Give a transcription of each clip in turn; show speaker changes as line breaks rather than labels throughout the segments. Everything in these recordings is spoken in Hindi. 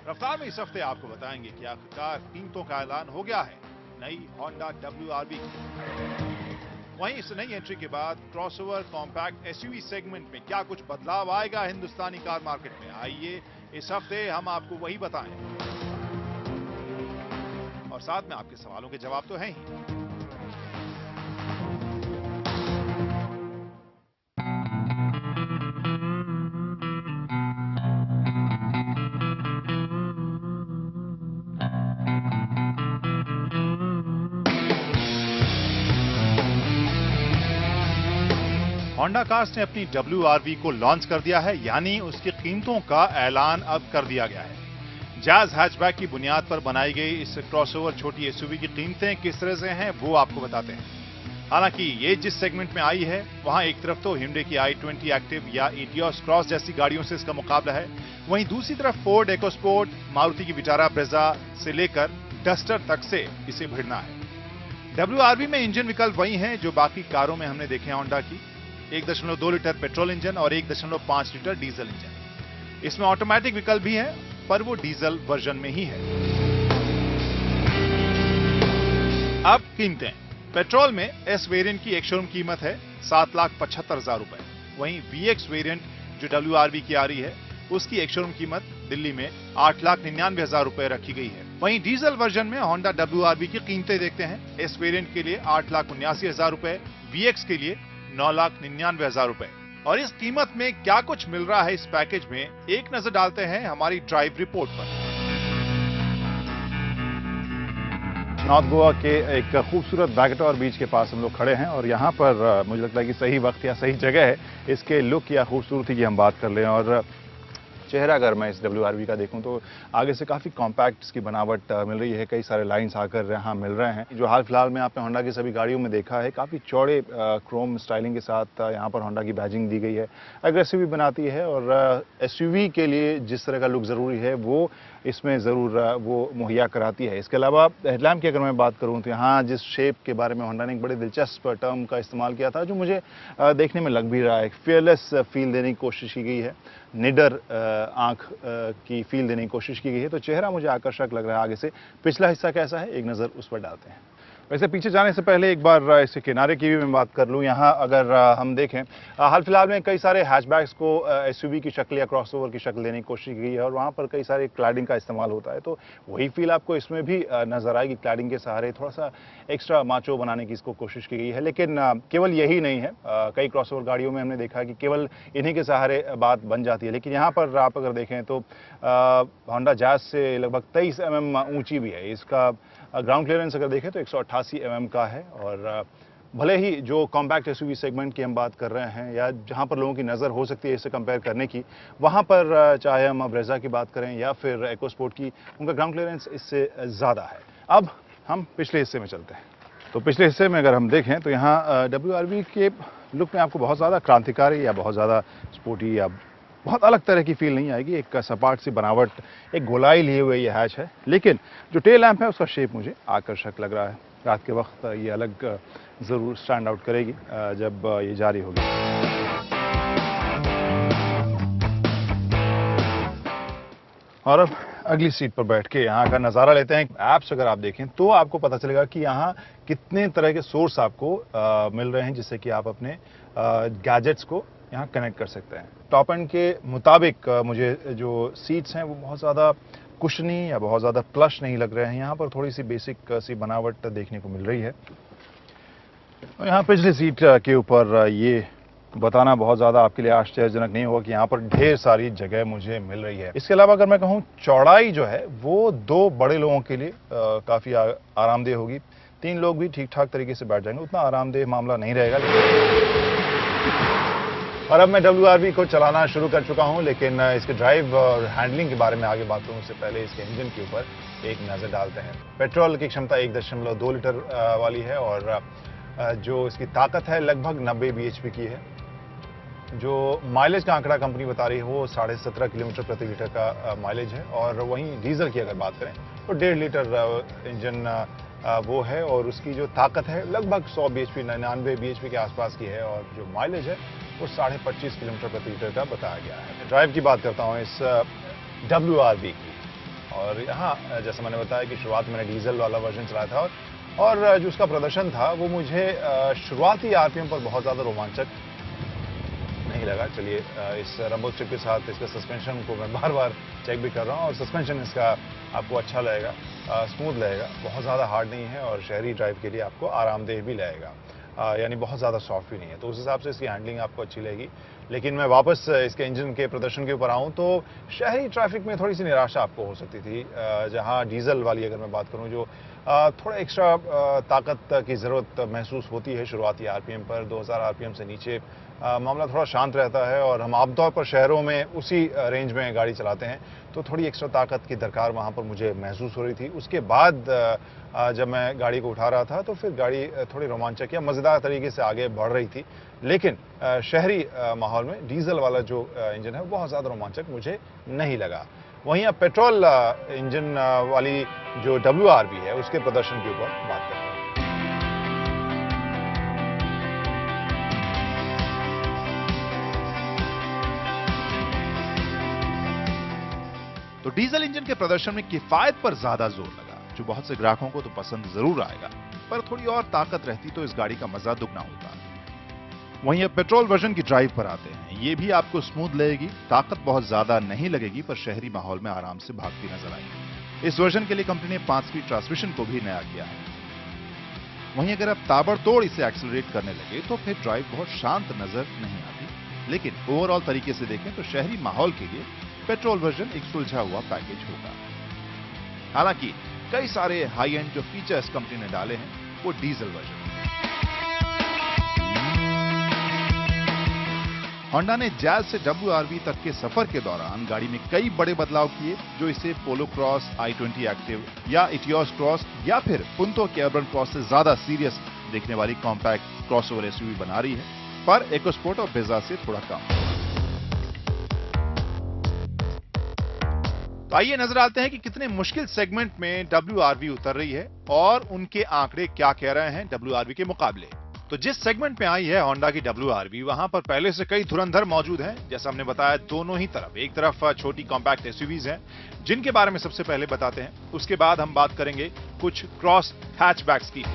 रफ्तार में इस हफ्ते आपको बताएंगे कि आखिरकार कीमतों का ऐलान हो गया है नई होंडा WRV की। वहीं इस नई एंट्री के बाद क्रॉसओवर कॉम्पैक्ट एसयूवी सेगमेंट में क्या कुछ बदलाव आएगा हिंदुस्तानी कार मार्केट में, आइए इस हफ्ते हम आपको वही बताएं। और साथ में आपके सवालों के जवाब तो हैं ही। होंडा कार्स ने अपनी WRV को लॉन्च कर दिया है, यानी उसकी कीमतों का ऐलान अब कर दिया गया है। जैज हैचबैक की बुनियाद पर बनाई गई इस क्रॉसओवर छोटी एसयूवी की कीमतें किस तरह से हैं वो आपको बताते हैं। हालांकि ये जिस सेगमेंट में आई है वहां एक तरफ तो Hyundai की i20 एक्टिव या Etios क्रॉस जैसी गाड़ियों से इसका मुकाबला है, वहीं दूसरी तरफ फोर्ड EcoSport, मारुति की विटारा ब्रेजा से लेकर डस्टर तक से इसे भिड़ना है। WRV में इंजन विकल्प वही हैं जो बाकी कारों में हमने देखे हैं होंडा की, 1.2 लीटर पेट्रोल इंजन और 1.5 लीटर डीजल इंजन। इसमें ऑटोमेटिक विकल्प भी है, पर वो डीजल वर्जन में ही है। अब कीमतें। पेट्रोल में एस वेरिएंट की एक शोरूम कीमत है 7,75,000 रुपए। वहीं VX वेरिएंट जो WRV की आ रही है उसकी एक शोरूम कीमत दिल्ली में 8,99,000 रुपए रखी गई है। वहीं डीजल वर्जन में होंडा WRV की कीमतें देखते हैं। एस वेरिएंट के लिए 8,79,000 रुपए, VX के लिए 9,99,000 रुपए। और इस कीमत में क्या कुछ मिल रहा है इस पैकेज में, एक नजर डालते हैं हमारी ड्राइव रिपोर्ट पर।
नॉर्थ गोवा के एक खूबसूरत बैगटोर बीच के पास हम लोग खड़े हैं और यहाँ पर मुझे लगता है कि सही वक्त या सही जगह है इसके लुक या खूबसूरती की हम बात कर लें। और चेहरा अगर मैं इस WRV का देखूं तो आगे से काफ़ी कॉम्पैक्ट इसकी बनावट मिल रही है, कई सारे लाइंस आकर यहाँ मिल रहे हैं। जो हाल फिलहाल में आपने होंडा की सभी गाड़ियों में देखा है, काफ़ी चौड़े क्रोम स्टाइलिंग के साथ यहाँ पर होंडा की बैजिंग दी गई है, एग्रेसिव भी बनाती है। और SUV के लिए जिस तरह का लुक ज़रूरी है वो इसमें ज़रूर वो मुहैया कराती है। इसके अलावा हेडलैम्प की अगर मैं बात करूँ तो यहाँ जिस शेप के बारे में होंडा ने एक बड़े दिलचस्प टर्म का इस्तेमाल किया था, जो मुझे देखने में लग भी रहा है, फेयरलेस फील देने की कोशिश की गई है, निडर आंख की फील देने की कोशिश की गई है। तो चेहरा मुझे आकर्षक लग रहा है। आगे से पिछला हिस्सा कैसा है एक नज़र उस पर डालते हैं। वैसे पीछे जाने से पहले एक बार इसके किनारे की भी मैं बात कर लूँ। यहाँ अगर हम देखें हाल फिलहाल में कई सारे हैचबैक्स को SUV की शक्ल या क्रॉसओवर की शक्ल देने की कोशिश की गई है और वहाँ पर कई सारे क्लैडिंग का इस्तेमाल होता है, तो वही फील आपको इसमें भी नजर आएगी। क्लैडिंग के सहारे थोड़ा सा एक्स्ट्रा माचो बनाने की इसको कोशिश की गई है। लेकिन केवल यही नहीं है, कई क्रॉसओवर गाड़ियों में हमने देखा कि केवल इन्हीं के सहारे बात बन जाती है, लेकिन यहाँ पर आप अगर देखें तो होंडा जैज से लगभग 23 mm ऊंची भी है। इसका ग्राउंड क्लियरेंस अगर देखें तो 188 mm का है। और भले ही जो कॉम्पैक्ट SUV सेगमेंट की हम बात कर रहे हैं या जहां पर लोगों की नज़र हो सकती है इसे कंपेयर करने की, वहां पर चाहे हम ब्रेजा की बात करें या फिर EcoSport की, उनका ग्राउंड क्लियरेंस इससे ज़्यादा है। अब हम पिछले हिस्से में चलते हैं। तो पिछले हिस्से में अगर हम देखें तो यहाँ WRV के लुक में आपको बहुत ज़्यादा क्रांतिकारी या बहुत ज़्यादा स्पोर्टी या बहुत अलग तरह की फील नहीं आएगी। एक सपाट सी बनावट, एक गोलाई लिए हुए ये हैच है, लेकिन जो टेल लैंप है उसका शेप मुझे आकर्षक लग रहा है। रात के वक्त ये अलग ज़रूर स्टैंड आउट करेगी जब ये जारी होगी। और अब अगली सीट पर बैठ के यहाँ का नज़ारा लेते हैं। ऐप्स अगर आप देखें तो आपको पता चलेगा कि यहाँ कितने तरह के सोर्स आपको मिल रहे हैं जिससे कि आप अपने गैजेट्स को यहाँ कनेक्ट कर सकते हैं। टॉप एंड के मुताबिक मुझे जो सीट्स हैं वो बहुत ज़्यादा कुशनी या बहुत ज़्यादा प्लश नहीं लग रहे हैं। यहाँ पर थोड़ी सी बेसिक सी बनावट देखने को मिल रही है। और यहाँ पिछली सीट के ऊपर ये बताना बहुत ज़्यादा आपके लिए आश्चर्यजनक नहीं होगा कि यहाँ पर ढेर सारी जगह मुझे मिल रही है। इसके अलावा अगर मैं कहूँ चौड़ाई जो है वो 2 बड़े लोगों के लिए काफ़ी आरामदेह होगी। 3 लोग भी ठीक ठाक तरीके से बैठ जाएंगे, उतना आरामदेह मामला नहीं रहेगा। और अब मैं WRV को चलाना शुरू कर चुका हूं, लेकिन इसके ड्राइव और हैंडलिंग के बारे में आगे बात करूं उससे पहले इसके इंजन के ऊपर एक नज़र डालते हैं। पेट्रोल की क्षमता 1.2 लीटर वाली है और जो इसकी ताकत है लगभग 90 bhp की है। जो माइलेज का आंकड़ा कंपनी बता रही है वो 17.5 किलोमीटर प्रति लीटर का माइलेज है। और वहीं डीजल की अगर बात करें तो 1.5 लीटर इंजन वो है और उसकी जो ताकत है लगभग 100 bhp 99 bhp के आसपास की है और जो माइलेज है वो 25.5 किलोमीटर प्रति लीटर का बताया गया है। ड्राइव की बात करता हूँ इस WRV की। और यहाँ जैसा मैंने बताया कि शुरुआत में मैंने डीजल वाला वर्जन चलाया था और जो उसका प्रदर्शन था वो मुझे शुरुआती आरपीएम पर बहुत ज़्यादा रोमांचक नहीं लगा। चलिए इस रंबो स्ट्रिप के साथ इसका सस्पेंशन को मैं बार बार चेक भी कर रहा हूँ और सस्पेंशन इसका आपको अच्छा लगेगा, स्मूथ लगेगा, बहुत ज़्यादा हार्ड नहीं है और शहरी ड्राइव के लिए आपको आरामदेह भी लगेगा, यानी बहुत ज़्यादा सॉफ्ट भी नहीं है। तो उस हिसाब से इसकी हैंडलिंग आपको अच्छी लगेगी। लेकिन मैं वापस इसके इंजन के प्रदर्शन के ऊपर आऊँ तो शहरी ट्रैफिक में थोड़ी सी निराशा आपको हो सकती थी, जहाँ डीजल वाली अगर मैं बात करूँ जो थोड़ा एक्स्ट्रा ताकत की ज़रूरत महसूस होती है शुरुआती आरपीएम पर। 2000 आरपीएम से नीचे मामला थोड़ा शांत रहता है और हम आमतौर पर शहरों में उसी रेंज में गाड़ी चलाते हैं, तो थोड़ी एक्स्ट्रा ताकत की दरकार वहाँ पर मुझे महसूस हो रही थी। उसके बाद जब मैं गाड़ी को उठा रहा था तो फिर गाड़ी थोड़ी रोमांचक या मज़ेदार तरीके से आगे बढ़ रही थी। लेकिन शहरी माहौल में डीजल वाला जो इंजन है बहुत ज़्यादा रोमांचक मुझे नहीं लगा। वहीं अब पेट्रोल इंजन वाली जो WRV है उसके प्रदर्शन के ऊपर बात करते हैं।
तो डीजल इंजन के प्रदर्शन में किफायत पर ज्यादा जोर लगा, जो बहुत से ग्राहकों को तो पसंद जरूर आएगा, पर थोड़ी और ताकत रहती तो इस गाड़ी का मजा दुगना होता। वहीं अब पेट्रोल वर्जन की ड्राइव पर आते हैं। ये भी आपको स्मूथ लगेगी, ताकत बहुत ज्यादा नहीं लगेगी, पर शहरी माहौल में आराम से भागती नजर आएगी। इस वर्जन के लिए कंपनी ने 5 स्पीड ट्रांसमिशन को भी नया किया है। वहीं अगर आप ताबड़तोड़ इसे एक्सेलरेट करने लगे तो फिर ड्राइव बहुत शांत नजर नहीं आती। लेकिन ओवरऑल तरीके से देखें तो शहरी माहौल के लिए पेट्रोल वर्जन एक सुलझा हुआ पैकेज होगा। हालांकि कई सारे हाई एंड जो फीचर्स कंपनी ने डाले हैं वो डीजल वर्जन। होंडा ने जैज से WRV तक के सफर के दौरान गाड़ी में कई बड़े बदलाव किए, जो इसे पोलो क्रॉस, i20 एक्टिव या इटियोस क्रॉस या फिर पुंतो के अर्बन क्रॉस से ज्यादा सीरियस दिखने वाली कॉम्पैक्ट क्रॉसओवर एसयूवी बना रही है, पर इकोस्पोर्ट और ब्रेजा से थोड़ा कम। तो आइए नजर डालते हैं कि कितने मुश्किल सेगमेंट में WRV उतर रही है और उनके आंकड़े क्या कह रहे हैं WRV के मुकाबले। तो जिस सेगमेंट में आई है होंडा की WRV, वहां पर पहले से कई धुरंधर मौजूद हैं। जैसा हमने बताया दोनों ही तरफ, एक तरफ छोटी कॉम्पैक्ट एसयूवीज हैं जिनके बारे में सबसे पहले बताते हैं, उसके बाद हम बात करेंगे कुछ क्रॉस हैचबैक्स की।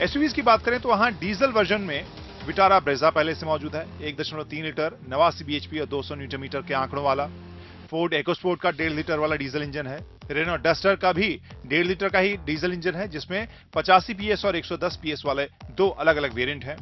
एसयूवीज की बात करें तो वहां डीजल वर्जन में विटारा ब्रेजा पहले से मौजूद है, 1.3 लीटर 89 bhp और 200 न्यूटन मीटर के आंकड़ों वाला। फोर्ड इकोस्पोर्ट का 1.5 लीटर वाला डीजल इंजन है। रेनो डस्टर का भी 1.5 लीटर का ही डीजल इंजन है, जिसमें 85 PS और 110 PS वाले दो अलग अलग वेरिएंट हैं।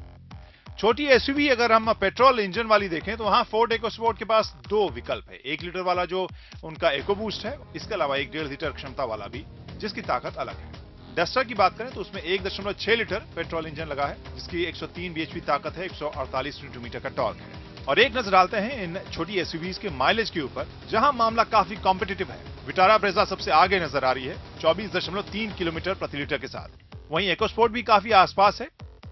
छोटी एसयूवी अगर हम पेट्रोल इंजन वाली देखें तो वहां फोर्ड इकोस्पोर्ट के पास दो विकल्प है, 1 लीटर वाला जो उनका इको बूस्ट है, इसके अलावा 1.5 लीटर क्षमता वाला भी, जिसकी ताकत अलग है। डस्टर की बात करें तो उसमें 1.6 लीटर पेट्रोल इंजन लगा है, जिसकी 103 bhp ताकत है, 148 न्यूटन मीटर का टॉर्क है। और एक नजर डालते हैं इन छोटी एसयूवीज के माइलेज के ऊपर, जहां मामला काफी कॉम्पिटिटिव है। विटारा ब्रेजा सबसे आगे नजर आ रही है 24.3 किलोमीटर प्रति लीटर के साथ। वहीं इकोस्पोर्ट भी काफी आसपास है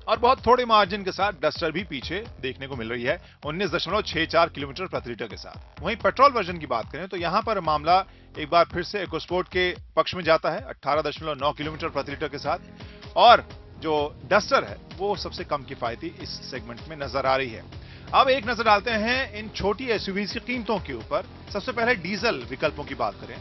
और बहुत थोड़े मार्जिन के साथ डस्टर भी पीछे देखने को मिल रही है 19.64 किलोमीटर प्रति लीटर के साथ। वहीं पेट्रोल वर्जन की बात करें तो यहां पर मामला एक बार फिर से इकोस्पोर्ट के पक्ष में जाता है 18.9 किलोमीटर प्रति लीटर के साथ, और जो डस्टर है वो सबसे कम किफायती इस सेगमेंट में नजर आ रही है। अब एक नजर डालते हैं इन छोटी एसयूवीज की कीमतों के ऊपर। सबसे पहले डीजल विकल्पों की बात करें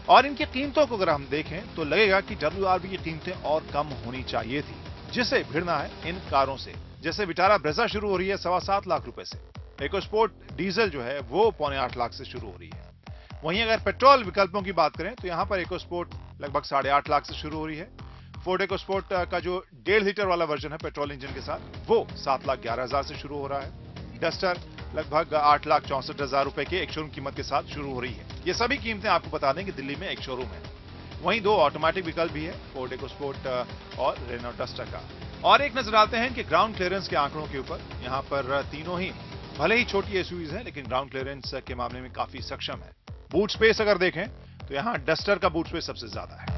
और इनकी कीमतों को अगर हम देखें तो लगेगा कि WRV की कीमतें और कम होनी चाहिए थी, जिसे भिड़ना है इन कारों से। जैसे विटारा ब्रेजा शुरू हो रही है 7.25 लाख रुपए से, इकोस्पोर्ट डीजल जो है वो 7.25 लाख से शुरू हो रही है। वहीं अगर पेट्रोल विकल्पों की बात करें तो यहां पर इकोस्पोर्ट लगभग 8.5 लाख से शुरू हो रही है। फोर्ड इकोस्पोर्ट का जो 1.5 लीटर वाला वर्जन है पेट्रोल इंजन के साथ, वो 7,11,000 से शुरू हो रहा है। डस्टर लगभग 8,64,000 रुपए के एक शोरूम कीमत के साथ शुरू हो रही है। ये सभी कीमतें आपको बता दें कि दिल्ली में एक शोरूम है। वहीं दो ऑटोमेटिक विकल्प भी है, फोर्ड इकोस्पोर्ट और रेनो डस्टर का। और एक नजर डालते हैं कि ग्राउंड क्लियरेंस के आंकड़ों के ऊपर। यहां पर तीनों ही भले ही छोटी एसयूवीज हैं, लेकिन ग्राउंड क्लियरेंस के मामले में काफी सक्षम है। बूट स्पेस अगर देखें तो यहां डस्टर का बूट स्पेस सबसे ज्यादा है।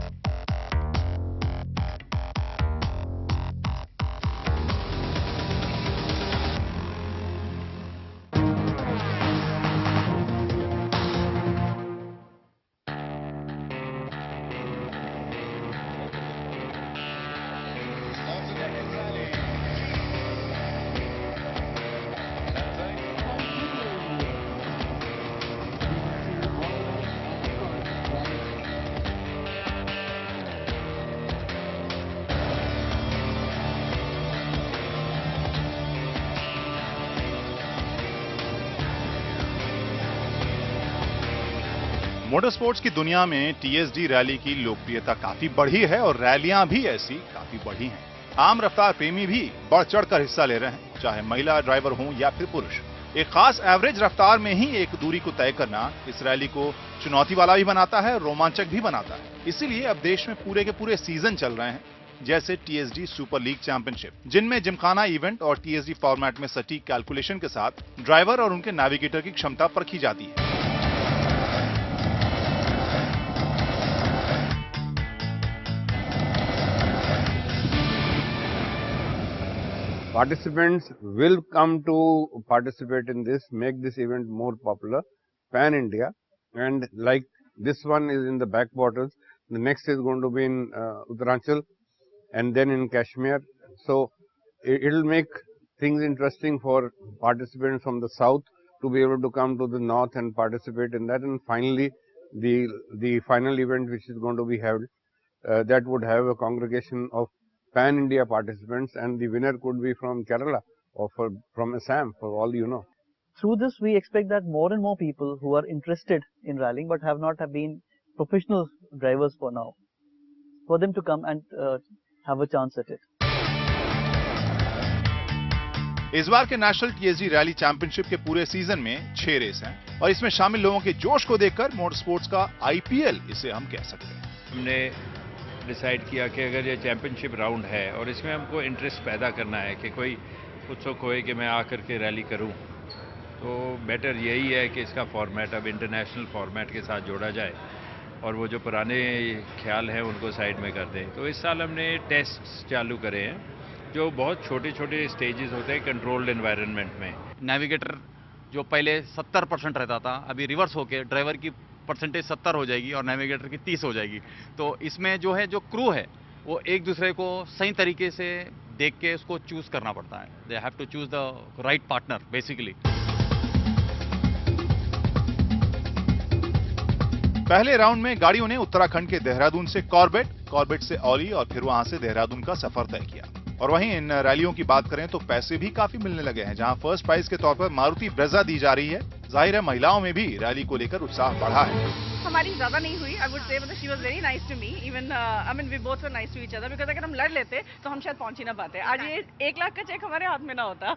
मोटर स्पोर्ट्स की दुनिया में टीएसडी रैली की लोकप्रियता काफी बढ़ी है और रैलियां भी ऐसी काफी बढ़ी हैं। आम रफ्तार प्रेमी भी बढ़ चढ़कर हिस्सा ले रहे हैं, चाहे महिला ड्राइवर हों या फिर पुरुष। एक खास एवरेज रफ्तार में ही एक दूरी को तय करना इस रैली को चुनौती वाला भी बनाता है, रोमांचक भी बनाता है। इसीलिए अब देश में पूरे के पूरे सीजन चल रहे हैं, जैसे टीएसडी सुपर लीग चैंपियनशिप, जिनमें जिमखाना इवेंट और टीएसडी फॉर्मेट में सटीक कैलकुलेशन के साथ ड्राइवर और उनके नेविगेटर की क्षमता परखी जाती है।
Participants will come to participate in this, make this event more popular, pan-India, and like this one is in the backwaters, the next is going to be in Uttaranchal and then in Kashmir. So it will make things interesting for participants from the south to be able to come to the north and participate in that, and finally the final event which is going to be held, that would have a congregation of pan-India participants, and the winner could be from Kerala or from Assam, for all you know.
Through this, we expect that more and more people who are interested in rallying but have not been professional drivers for now, for them to come and have a chance at it.
इस बार के नेशनल टीएसडी रैली चैंपियनशिप के पूरे सीजन में 6 रेस हैं और इसमें शामिल लोगों के जोश को देखकर मोटर स्पोर्ट्स का आईपीएल इसे हम कह सकते हैं।
हमने डिसाइड किया कि अगर ये चैंपियनशिप राउंड है और इसमें हमको इंटरेस्ट पैदा करना है कि कोई उत्सुक होए कि मैं आकर के रैली करूं, तो बेटर यही है कि इसका फॉर्मेट अब इंटरनेशनल फॉर्मेट के साथ जोड़ा जाए और वो जो पुराने ख्याल हैं उनको साइड में कर दें। तो इस साल हमने टेस्ट चालू करे हैं, जो बहुत छोटे छोटे स्टेजेस होते हैं कंट्रोल्ड एनवायरनमेंट में।
नेविगेटर जो पहले 70% रहता था, अभी रिवर्स होके ड्राइवर की परसेंटेज 70 हो जाएगी और नेविगेटर की 30 हो जाएगी। तो इसमें जो है, जो क्रू है, वो एक दूसरे को सही तरीके से देख के उसको चूज करना पड़ता है। They have to choose the right partner basically.
पहले राउंड में गाड़ियों ने उत्तराखंड के देहरादून से कॉर्बेट से औली और फिर वहां से देहरादून का सफर तय किया। और वहीं इन रैलियों की बात करें तो पैसे भी काफी मिलने लगे हैं, जहां फर्स्ट प्राइज के तौर पर मारुति ब्रेजा दी जा रही है। जाहिर है महिलाओं में भी रैली को लेकर उत्साह बढ़ा है।
हमारी ज्यादा नहीं हुई, आई वुड से, मतलब she was very nice to me, even I mean we both were nice to each other, because अगर हम लड़ लेते तो हम शायद पहुंच ही ना पाते। आज ये 1 लाख का चेक हमारे हाथ में ना होता।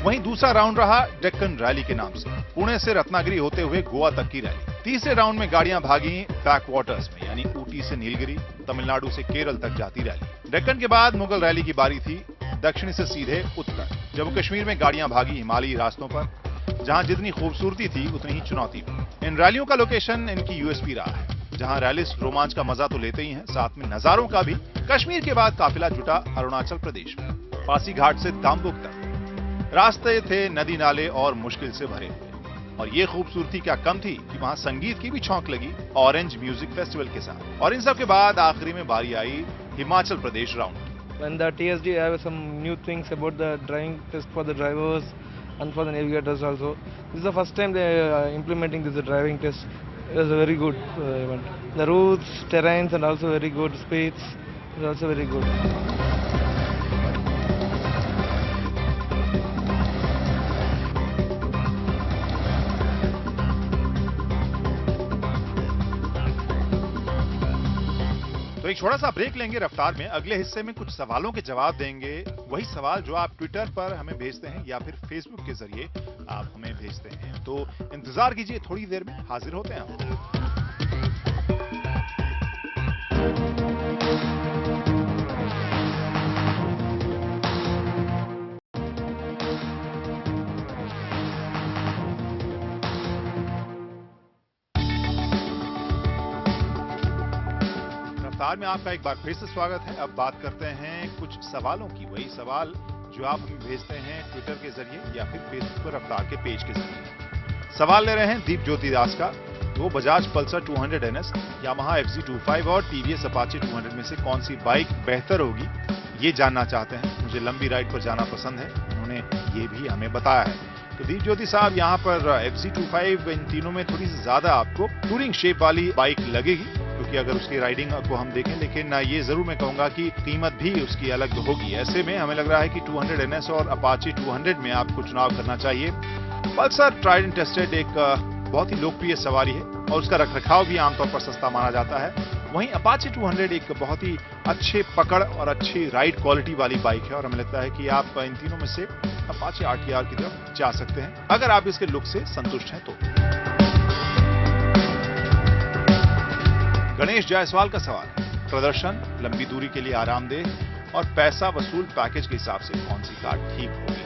वहीं दूसरा राउंड रहा डेक्कन रैली के नाम से, पुणे से रत्नागिरी होते हुए गोवा तक की रैली। तीसरे राउंड में गाड़ियां भागी बैक वाटर्स में, यानी ऊटी से नीलगिरी, तमिलनाडु से केरल तक जाती रैली। डेक्कन के बाद मुगल रैली की बारी थी दक्षिण से सीधे उत्तर। जम्मू कश्मीर में गाड़ियां भागी हिमालयी रास्तों पर, जहां जितनी खूबसूरती थी उतनी ही चुनौती भी। इन रैलियों का लोकेशन इनकी यूएसपी रहा है, जहां रैलिस्ट रोमांच का मजा तो लेते ही हैं, साथ में नजारों का भी। कश्मीर के बाद काफिला जुटा अरुणाचल प्रदेश में, पासीघाट से दाम्बुक तक। रास्ते थे नदी नाले और मुश्किल से भरे हुए, और ये खूबसूरती क्या कम थी कि वहां संगीत की भी छौंक लगी ऑरेंज म्यूजिक फेस्टिवल के साथ। और इन सब के बाद आखिरी में बारी आई Himachal Pradesh round.
When the TSD have some new things about the driving test for the drivers and for the navigators also. This is the first time they are implementing this driving test. It was a very good event. The routes, terrains and also very good speeds is also very good.
तो एक छोटा सा ब्रेक लेंगे रफ्तार में। अगले हिस्से में कुछ सवालों के जवाब देंगे, वही सवाल जो आप ट्विटर पर हमें भेजते हैं या फिर फेसबुक के जरिए आप हमें भेजते हैं। तो इंतजार कीजिए, थोड़ी देर में हाजिर होते हैं हम। रफ्तार में आपका एक बार फिर से स्वागत है। अब बात करते हैं कुछ सवालों की, वही सवाल जो आप हमें भेजते हैं ट्विटर के जरिए या फिर फेसबुक पर रफ्तार के पेज के जरिए। सवाल ले रहे हैं दीप ज्योति दास का। वो Bajaj Pulsar 200 NS, Yamaha FZ25 और TVS अपाचे 200 में से कौन सी बाइक बेहतर होगी, ये जानना चाहते हैं। मुझे लंबी राइड पर जाना पसंद है, उन्होंने ये भी हमें बताया है। तो दीप ज्योति साहब, यहाँ पर FZ25 इन तीनों में थोड़ी सी ज्यादा आपको टूरिंग शेप वाली बाइक लगेगी, क्योंकि अगर उसकी राइडिंग को हम देखें, लेकिन ये जरूर मैं कहूंगा कि कीमत भी उसकी अलग होगी। ऐसे में हमें लग रहा है कि 200 NS और अपाचे 200 में आपको चुनाव करना चाहिए। पल्सर ट्राइड एंड टेस्टेड एक बहुत ही लोकप्रिय सवारी है और उसका रखरखाव भी आमतौर पर सस्ता माना जाता है। वहीं अपाचे 200 एक बहुत ही अच्छे पकड़ और अच्छी राइड क्वालिटी वाली बाइक है और हमें लगता है कि आप इन तीनों में से अपाचे RTR की तरफ जा सकते हैं, अगर आप इसके लुक से संतुष्ट हैं तो। गणेश जायसवाल का सवाल है, प्रदर्शन, लंबी दूरी के लिए आरामदेह और पैसा वसूल पैकेज के हिसाब से कौन सी कार ठीक होगी।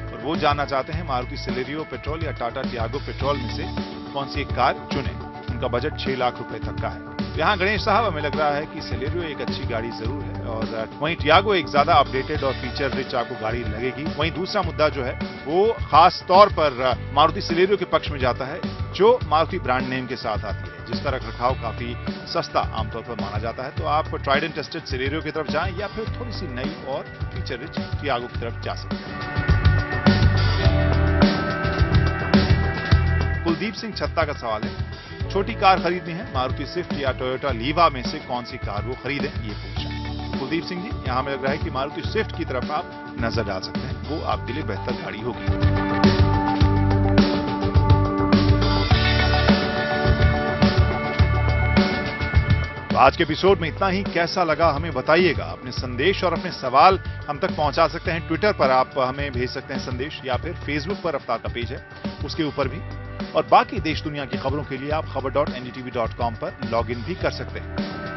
और वो जानना चाहते हैं मारुति सिलेरियो पेट्रोल या टाटा टियागो पेट्रोल में से कौन सी एक कार चुने। उनका बजट 6 लाख रुपए तक का है। यहाँ गणेश साहब, हमें लग रहा है कि सिलेरियो एक अच्छी गाड़ी जरूर है और वहीं टियागो एक ज्यादा अपडेटेड और फीचर रिच आपको गाड़ी लगेगी। वहीं दूसरा मुद्दा जो है वो खास तौर पर मारुति सिलेरियो के पक्ष में जाता है, जो मारुति ब्रांड नेम के साथ आती है, जिसका रखरखाव काफी सस्ता आमतौर पर माना जाता है। तो आप ट्राइड एंड टेस्टेड सिलेरियो की तरफ जाएं या फिर थोड़ी सी नई और फीचर रिच टियागो की तरफ जा सकते हैं। कुलदीप सिंह छत्ता का सवाल है, छोटी कार खरीदनी है, मारुति स्विफ्ट या टोयोटा लीवा में से कौन सी कार वो खरीदें, ये पूछ रहे हैं कुलदीप सिंह जी। यहां में लग रहा है कि मारुति स्विफ्ट की तरफ आप नजर डाल सकते हैं, वो आपके लिए बेहतर गाड़ी होगी। तो आज के एपिसोड में इतना ही। कैसा लगा हमें बताइएगा। अपने संदेश और अपने सवाल हम तक पहुंचा सकते हैं। ट्विटर पर आप हमें भेज सकते हैं संदेश, या फिर फेसबुक पर रफ्तार का पेज है, उसके ऊपर भी। और बाकी देश दुनिया की खबरों के लिए आप खबर.ndtv.com पर लॉग इन भी कर सकते हैं।